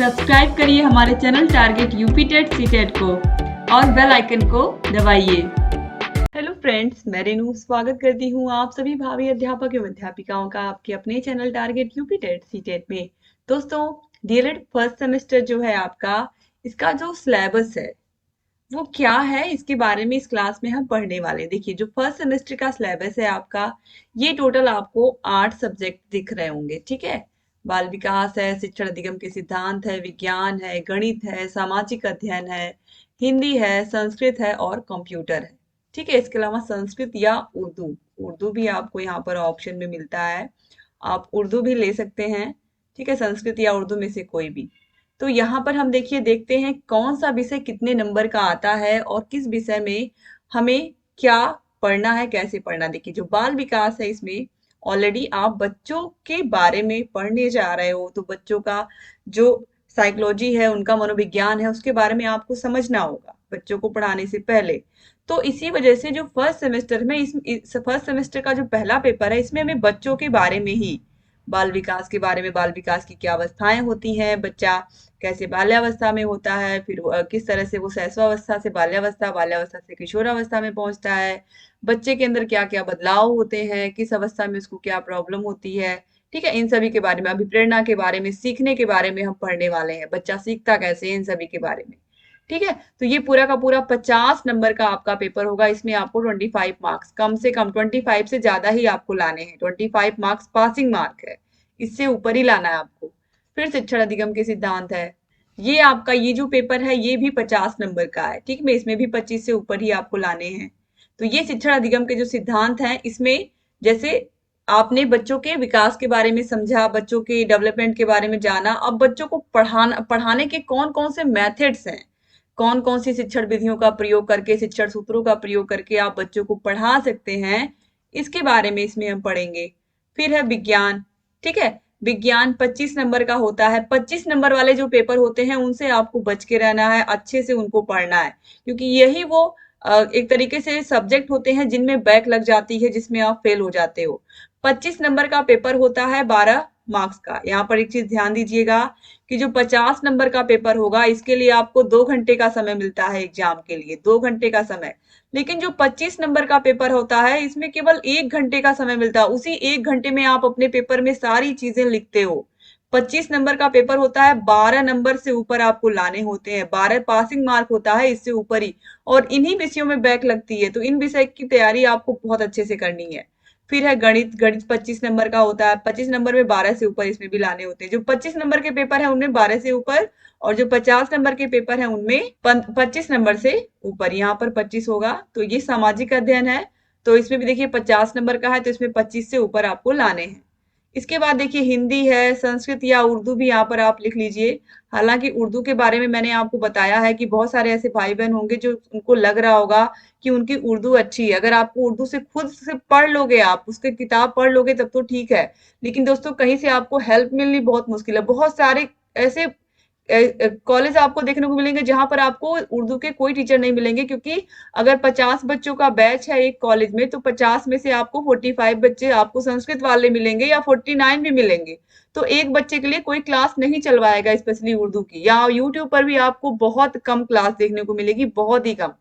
Subscribe करिए हमारे channel target UP TET CTET को और बेल आइकन को दबाइए। हेलो फ्रेंड्स, मैं रेनू स्वागत करती हूँ आप सभी भावी अध्यापक एवं अध्यापिकाओं का आपके अपने channel target UP TET CTET में। दोस्तों, डीएलएड फर्स्ट सेमेस्टर जो है आपका, इसका जो सिलेबस है वो क्या है, इसके बारे में इस क्लास में हम पढ़ने वाले हैं। देखिए, जो फर्स्ट सेमेस्टर का सिलेबस है आपका, ये टोटल आपको 8 सब्जेक्ट दिख रहे होंगे। ठीक है, बाल विकास है, शिक्षण अधिगम के सिद्धांत है, विज्ञान है, गणित है, सामाजिक अध्ययन है, हिंदी है, संस्कृत है और कंप्यूटर है। ठीक है, इसके अलावा संस्कृत या उर्दू, उर्दू भी आपको यहाँ पर ऑप्शन में मिलता है, आप उर्दू भी ले सकते हैं। ठीक है, संस्कृत या उर्दू में से कोई भी। तो यहाँ पर हम देखते हैं कौन सा विषय कितने नंबर का आता है और किस विषय में हमें क्या पढ़ना है, कैसे पढ़ना। देखिए, जो बाल विकास है इसमें ऑलरेडी आप बच्चों के बारे में पढ़ने जा रहे हो, तो बच्चों का जो साइकोलॉजी है, उनका मनोविज्ञान है, उसके बारे में आपको समझना होगा बच्चों को पढ़ाने से पहले। तो इसी वजह से जो फर्स्ट सेमेस्टर में इस फर्स्ट सेमेस्टर का जो पहला पेपर है, इसमें हमें बच्चों के बारे में ही, बाल विकास के बारे में, बाल विकास की क्या अवस्थाएं होती हैं, बच्चा कैसे बाल्यावस्था में होता है, फिर किस तरह से वो शैशवावस्था से बाल्यावस्था, बाल्यावस्था से किशोरावस्था में पहुंचता है, बच्चे के अंदर क्या क्या बदलाव होते हैं, किस अवस्था में उसको क्या प्रॉब्लम होती है। ठीक है, इन सभी के बारे में, अभिप्रेरणा के बारे में, सीखने के बारे में हम पढ़ने वाले हैं, बच्चा सीखता कैसे है, इन सभी के बारे में। ठीक है, तो ये पूरा का पूरा 50 नंबर का आपका पेपर होगा। इसमें आपको 25 मार्क्स, कम से कम 25 से ज्यादा ही आपको लाने हैं। 25 मार्क्स पासिंग मार्क है, इससे ऊपर ही लाना है आपको। फिर शिक्षण अधिगम के सिद्धांत है, ये आपका ये जो पेपर है ये भी 50 नंबर का है। ठीक है, इसमें भी 25 से ऊपर ही आपको लाने हैं। तो ये शिक्षण अधिगम के जो सिद्धांत हैं, इसमें जैसे आपने बच्चों के विकास के बारे में समझा, बच्चों के डेवलपमेंट के बारे में जाना, अब बच्चों को पढ़ाने के कौन कौन से मेथड्स हैं, कौन कौन सी शिक्षण विधियों का प्रयोग करके, शिक्षण सूत्रों का प्रयोग करके आप बच्चों को पढ़ा सकते हैं, इसके बारे में इसमें हम पढ़ेंगे। फिर है विज्ञान। ठीक है, विज्ञान 25 नंबर का होता है। 25 नंबर वाले जो पेपर होते हैं उनसे आपको बच के रहना है, अच्छे से उनको पढ़ना है, क्योंकि यही वो एक तरीके से सब्जेक्ट होते हैं जिनमें बैक लग जाती है, जिसमें आप फेल हो जाते हो। 25 नंबर का पेपर होता है 12 मार्क्स का। यहाँ पर एक चीज ध्यान दीजिएगा कि जो 50 नंबर का पेपर होगा, इसके लिए आपको 2 घंटे का समय मिलता है, एग्जाम के लिए 2 घंटे का समय। लेकिन जो 25 नंबर का पेपर होता है, इसमें केवल 1 घंटे का समय मिलता है। उसी 1 घंटे में आप अपने पेपर में सारी चीजें लिखते हो। 25 नंबर का पेपर होता है, 12 नंबर से ऊपर आपको लाने होते हैं, 12 पासिंग मार्क होता है, इससे ऊपर ही। और इन्हीं विषयों में बैक लगती है, तो इन विषय की तैयारी आपको बहुत अच्छे से करनी है। फिर है गणित। गणित 25 नंबर का होता है। 25 नंबर में 12 से ऊपर इसमें भी लाने होते हैं। जो 25 नंबर के पेपर है उनमें 12 से ऊपर, और जो 50 नंबर के पेपर है उनमें 25 नंबर से ऊपर। यहाँ पर 25 होगा। तो ये सामाजिक अध्ययन है, तो इसमें भी देखिए 50 नंबर का है, तो इसमें 25 से ऊपर आपको लाने हैं। इसके बाद देखिए हिंदी है, संस्कृत या उर्दू भी यहाँ पर आप लिख लीजिए। हालांकि उर्दू के बारे में मैंने आपको बताया है कि बहुत सारे ऐसे भाई बहन होंगे जो उनको लग रहा होगा कि उनकी उर्दू अच्छी है। अगर आपको उर्दू से खुद से पढ़ लोगे, आप उसके किताब पढ़ लोगे, तब तो ठीक है। लेकिन दोस्तों, कहीं से आपको हेल्प मिलनी बहुत मुश्किल है। बहुत सारे ऐसे कॉलेज आपको देखने को मिलेंगे जहां पर आपको उर्दू के कोई टीचर नहीं मिलेंगे, क्योंकि अगर 50 बच्चों का बैच है एक कॉलेज में, तो 50 में से आपको 45 बच्चे आपको संस्कृत वाले मिलेंगे या 49 भी मिलेंगे। तो एक बच्चे के लिए कोई क्लास नहीं चलवाएगा स्पेशली उर्दू की। या यूट्यूब पर भी आपको बहुत कम क्लास देखने को मिलेगी, बहुत ही कम।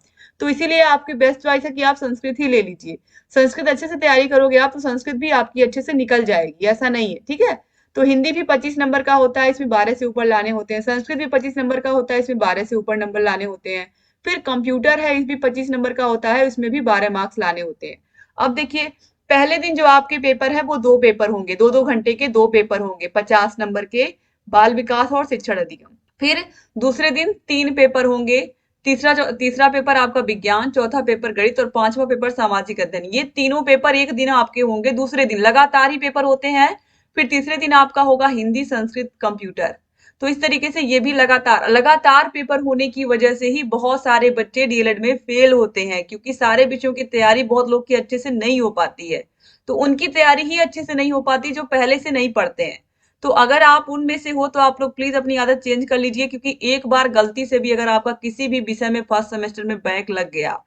तो इसीलिए आपकी बेस्ट चॉइस है कि आप संस्कृत ही ले लीजिए। संस्कृत अच्छे से तैयारी करोगे आप, तो संस्कृत भी आपकी अच्छे से निकल जाएगी, ऐसा नहीं है। ठीक है, तो हिंदी भी 25 नंबर का होता है, इसमें 12 से ऊपर लाने होते हैं। संस्कृत भी 25 नंबर का होता है, इसमें 12 से ऊपर नंबर लाने होते हैं। फिर कंप्यूटर है, इस भी 25 नंबर का होता है, इसमें भी 12 मार्क्स लाने होते हैं। अब देखिए, पहले दिन जो आपके पेपर है वो 2 पेपर होंगे, 2-2 घंटे के 2 पेपर होंगे, 50 नंबर के, बाल विकास और शिक्षण अधिगम। फिर दूसरे दिन 3 पेपर होंगे। तीसरा पेपर आपका विज्ञान, चौथा पेपर गणित और पांचवा पेपर सामाजिक अध्ययन। ये तीनों पेपर एक दिन आपके होंगे, दूसरे दिन लगातार ही पेपर होते हैं। फिर तीसरे दिन आपका होगा हिंदी, संस्कृत, कंप्यूटर। तो इस तरीके से ये भी लगातार लगातार पेपर होने की वजह से ही बहुत सारे बच्चे डीएलएड में फेल होते हैं, क्योंकि सारे विषयों की तैयारी बहुत लोग की अच्छे से नहीं हो पाती है। तो उनकी तैयारी ही अच्छे से नहीं हो पाती जो पहले से नहीं पढ़ते हैं। तो अगर आप उनमें से हो तो आप लोग प्लीज अपनी आदत चेंज कर लीजिए, क्योंकि एक बार गलती से भी अगर आपका किसी भी विषय में फर्स्ट सेमेस्टर में बैक लग गया,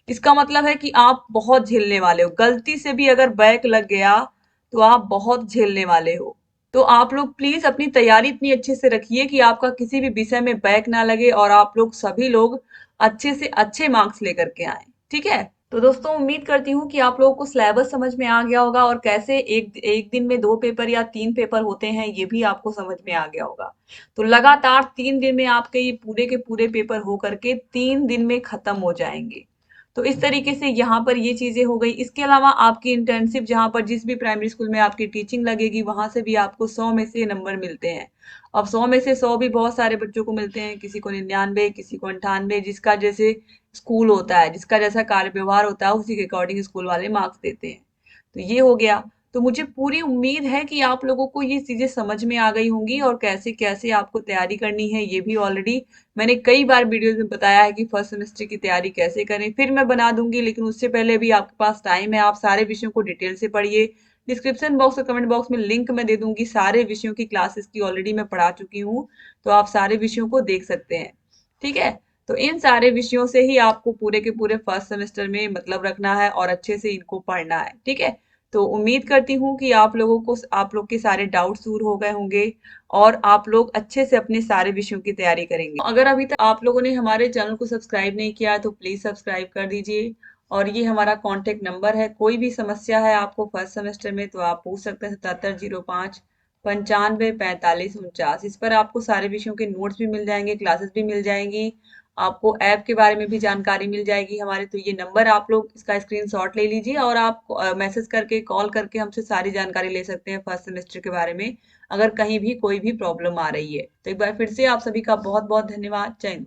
इसका मतलब है कि आप बहुत झेलने वाले हो। गलती से भी अगर बैक लग गया तो आप बहुत झेलने वाले हो। तो आप लोग प्लीज अपनी तैयारी इतनी अच्छे से रखिए कि आपका किसी भी विषय में बैक ना लगे और आप लोग सभी लोग अच्छे से अच्छे मार्क्स लेकर के आए। ठीक है। तो दोस्तों उम्मीद करती हूँ कि आप लोगों को सिलेबस समझ में आ गया होगा और कैसे एक एक दिन में 2 पेपर या 3 पेपर होते हैं ये भी आपको समझ में आ गया होगा। तो लगातार 3 दिन में आपके ये पूरे के पूरे पेपर हो करके 3 दिन में खत्म हो जाएंगे। तो इस तरीके से यहाँ पर ये चीजें हो गई। इसके अलावा आपकी इंटर्नशिप जहाँ पर जिस भी प्राइमरी स्कूल में आपकी टीचिंग लगेगी वहां से भी आपको 100 में से नंबर मिलते हैं। अब 100 में से 100 भी बहुत सारे बच्चों को मिलते हैं, किसी को 99, किसी को 98, जिसका जैसे स्कूल होता है, जिसका जैसा कार्य व्यवहार होता है उसी के अकॉर्डिंग स्कूल वाले मार्क्स देते हैं। तो ये हो गया। तो मुझे पूरी उम्मीद है कि आप लोगों को ये चीजें समझ में आ गई होंगी और कैसे कैसे आपको तैयारी करनी है ये भी ऑलरेडी मैंने कई बार वीडियोस में बताया है कि फर्स्ट सेमेस्टर की तैयारी कैसे करें, फिर मैं बना दूंगी। लेकिन उससे पहले भी आपके पास टाइम है, आप सारे विषयों को डिटेल से पढ़िए। डिस्क्रिप्शन बॉक्स और कमेंट बॉक्स में लिंक मैं दे दूंगी, सारे विषयों की क्लासेस की ऑलरेडी मैं पढ़ा चुकी हूँ। तो आप सारे विषयों को देख सकते हैं। ठीक है। तो इन सारे विषयों से ही आपको पूरे के पूरे फर्स्ट सेमेस्टर में मतलब रखना है और अच्छे से इनको पढ़ना है। ठीक है। तो उम्मीद करती हूँ कि आप लोगों को आप लोग के सारे डाउट्स दूर हो गए होंगे और आप लोग अच्छे से अपने सारे विषयों की तैयारी करेंगे। अगर अभी तक आप लोगों ने हमारे चैनल को सब्सक्राइब नहीं किया है तो प्लीज सब्सक्राइब कर दीजिए। और ये हमारा कॉन्टेक्ट नंबर है, कोई भी समस्या है आपको फर्स्ट सेमेस्टर में तो आप पूछ सकते हैं। 7705 95 45 49। इस पर आपको सारे विषयों के नोट्स भी मिल जाएंगे, क्लासेस भी मिल जाएंगी, आपको ऐप के बारे में भी जानकारी मिल जाएगी हमारे। तो ये नंबर आप लोग इसका स्क्रीनशॉट ले लीजिए और आप मैसेज करके कॉल करके हमसे सारी जानकारी ले सकते हैं फर्स्ट सेमेस्टर के बारे में, अगर कहीं भी कोई भी प्रॉब्लम आ रही है। तो एक बार फिर से आप सभी का बहुत बहुत धन्यवाद। जय हिंद।